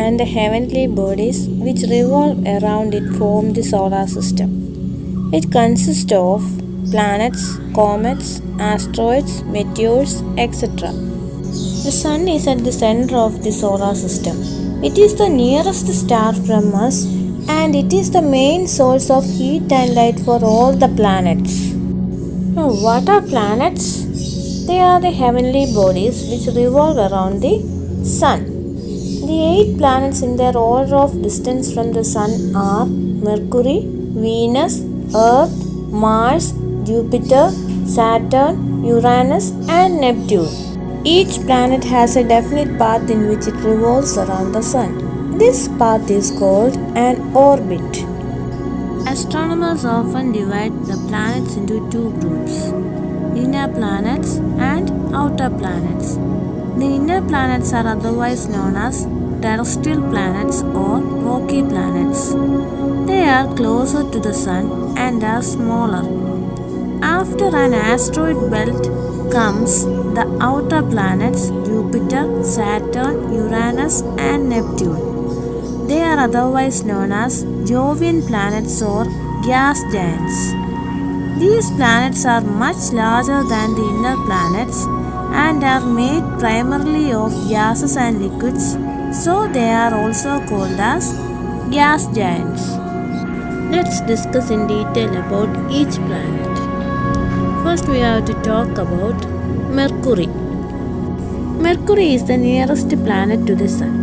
and the heavenly bodies which revolve around it form the solar system. It consists of planets, comets, asteroids, meteors, etc. The Sun is at the center of the solar system. It is the nearest star from us and it is the main source of heat and light for all the planets. Now, what are planets? They are the heavenly bodies which revolve around the Sun. The 8 planets in their order of distance from the Sun are Mercury, Venus, Earth, Mars, Jupiter, Saturn, Uranus and Neptune. Each planet has a definite path in which it revolves around the Sun. This path is called an orbit. Astronomers often divide the planets into 2 groups, inner planets and outer planets. The inner planets are otherwise known as terrestrial planets or rocky planets. They are closer to the Sun and are smaller. After an asteroid belt comes the outer planets Jupiter, Saturn, Uranus and Neptune. They are otherwise known as Jovian planets or gas giants. These planets are much larger than the inner planets and are made primarily of gases and liquids, so they are also called as gas giants. Let's discuss in detail about each planet. First we have to talk about Mercury. Mercury is the nearest planet to the Sun.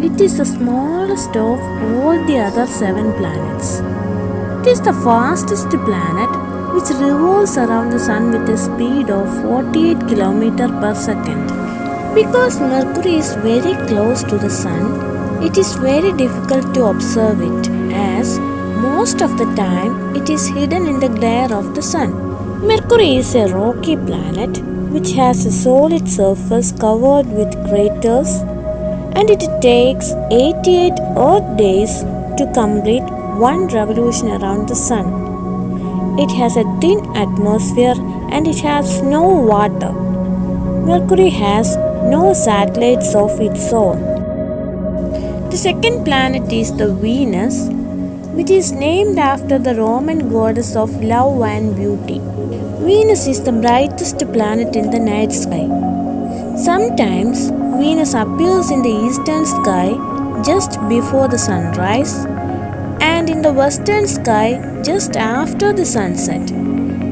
It is the smallest of all the other 7 planets. It is the fastest planet which revolves around the Sun with a speed of 48 km per second. Because Mercury is very close to the Sun, it is very difficult to observe it as most of the time it is hidden in the glare of the Sun. Mercury is a rocky planet which has a solid surface covered with craters, and it takes 88 Earth days to complete one revolution around the Sun. It has a thin atmosphere and it has no water. Mercury has no satellites of its own. The second planet is the Venus, which is named after the Roman goddess of love and beauty. Venus is the brightest planet in the night sky. Sometimes Venus appears in the eastern sky just before the sunrise and in the western sky just after the sunset.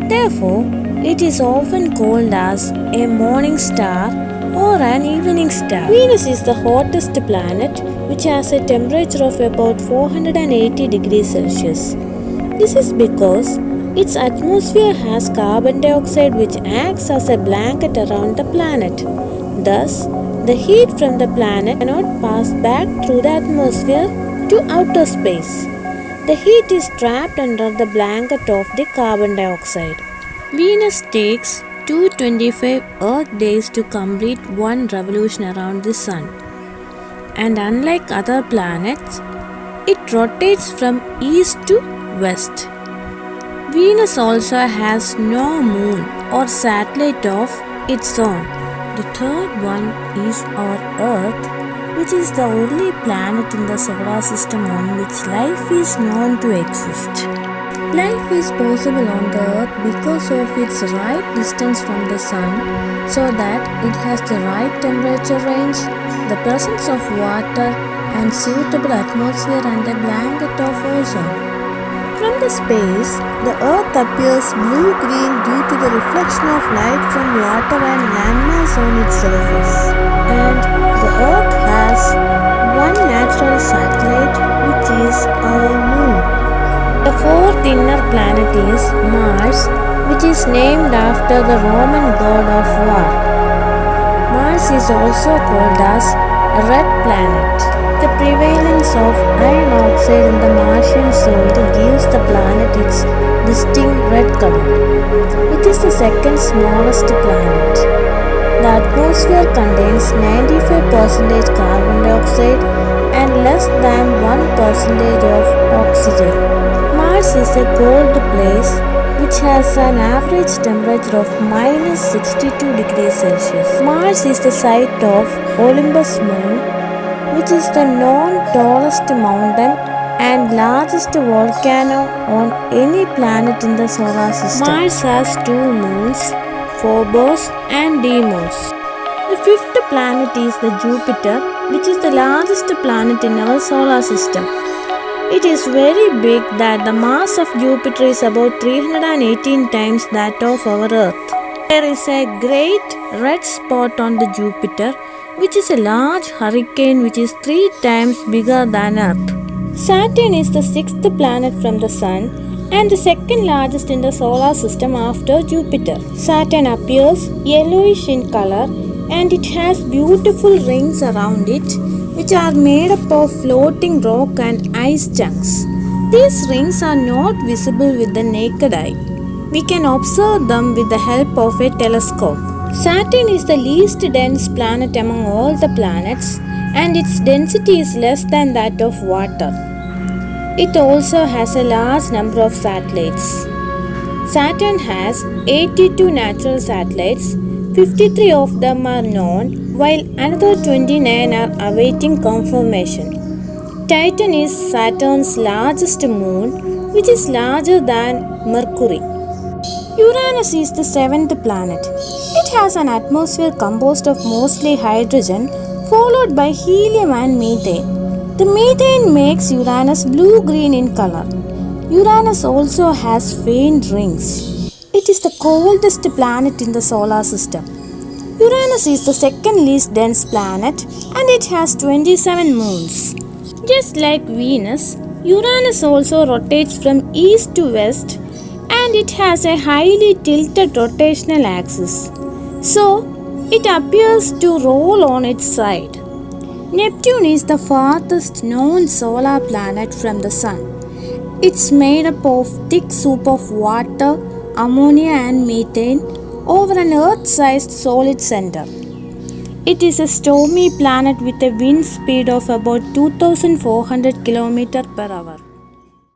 Therefore, it is often called as a morning star or an evening star. Venus is the hottest planet which has a temperature of about 480 degrees Celsius. This is because its atmosphere has carbon dioxide which acts as a blanket around the planet. Thus, the heat from the planet cannot pass back through the atmosphere to outer space. The heat is trapped under the blanket of the carbon dioxide. Venus takes 225 Earth days to complete one revolution around the Sun. And unlike other planets, it rotates from east to west. Venus also has no moon or satellite of its own. The third one is our Earth, which is the only planet in the solar system on which life is known to exist. Life is possible on the Earth because of its right distance from the Sun, so that it has the right temperature range, the presence of water, and suitable atmosphere and a blanket of ozone. From the space, the Earth appears blue-green due to the reflection of light from water and landmass on its surface. And the Earth has one natural satellite, which is our moon. The fourth inner planet is Mars, which is named after the Roman god of war. Mars is also called as a red planet. The prevalence of iron oxide in the Martian soil gives the planet its distinct red color. It is the second smallest planet. The atmosphere contains 95% carbon dioxide and less than 1% of oxygen. Mars is a cold place which has an average temperature of minus 62 degrees Celsius. Mars is the site of Olympus moon, which is the known tallest mountain and largest volcano on any planet in the solar system. Mars has 2 moons, Phobos and Deimos. The 5th planet is the Jupiter, which is the largest planet in our solar system. It is very big that the mass of Jupiter is about 318 times that of our Earth. There is a great red spot on the Jupiter, which is a large hurricane which is 3 times bigger than Earth. Saturn is the 6th planet from the Sun and the 2nd largest in the solar system after Jupiter. Saturn appears yellowish in color and it has beautiful rings around it, which are made up of floating rock and ice chunks. These rings are not visible with the naked eye. We can observe them with the help of a telescope. Saturn is the least dense planet among all the planets and its density is less than that of water. It also has a large number of satellites. Saturn has 82 natural satellites. 53 of them are known, while another 29 are awaiting confirmation. Titan is Saturn's largest moon, which is larger than Mercury. Uranus is the 7th planet. It has an atmosphere composed of mostly hydrogen, followed by helium and methane. The methane makes Uranus blue-green in color. Uranus also has faint rings. It is the coldest planet in the solar system. Uranus is the 2nd least dense planet and it has 27 moons. Just like Venus, Uranus also rotates from east to west and it has a highly tilted rotational axis. So, it appears to roll on its side. Neptune is the farthest known solar planet from the Sun. It's made up of thick soup of water, ammonia and methane over an Earth-sized solid center. It is a stormy planet with a wind speed of about 2400 km per hour.